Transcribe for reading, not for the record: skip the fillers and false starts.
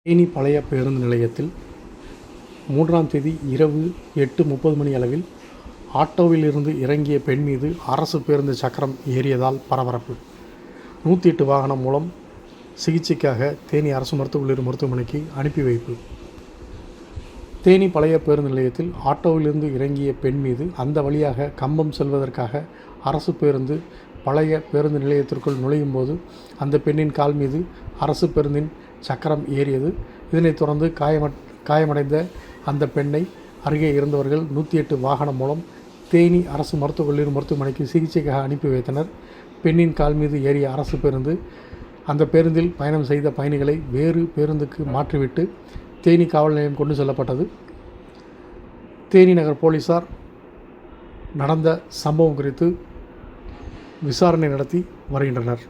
தேனி பழைய பேருந்து நிலையத்தில் 3ஆம் தேதி இரவு 8:30 மணி அளவில் ஆட்டோவில் இருந்து இறங்கிய பெண் மீது அரசு பேருந்து சக்கரம் ஏறியதால் பரபரப்பு. 108 வாகனம் மூலம் சிகிச்சைக்காக தேனி அரசு மருத்துவக் மருத்துவமனைக்கு அனுப்பி வைப்பு. தேனி பழைய பேருந்து நிலையத்தில் ஆட்டோவிலிருந்து இறங்கிய பெண் மீது அந்த வழியாக கம்பம் செல்வதற்காக அரசு பேருந்து பழைய பேருந்து நிலையத்திற்குள் நுழையும் போது அந்த பெண்ணின் கால் மீது அரசு பேருந்தின் சக்கரம் ஏறியது. இதனைத் தொடர்ந்து காயமடைந்த அந்த பெண்ணை அருகே இருந்தவர்கள் 108 வாகனம் மூலம் தேனி அரசு மருத்துவக் மருத்துவமனைக்கு சிகிச்சைக்காக அனுப்பி வைத்தனர். பெண்ணின் கால் மீது ஏறிய அரசு பேருந்து அந்த பேருந்தில் பயணம் செய்த பயணிகளை வேறு பேருந்துக்கு மாற்றிவிட்டு தேனி காவல் நிலையம் கொண்டு செல்லப்பட்டது. தேனி நகர் போலீசார் நடந்த சம்பவம் குறித்து விசாரணை நடத்தி வருகின்றனர்.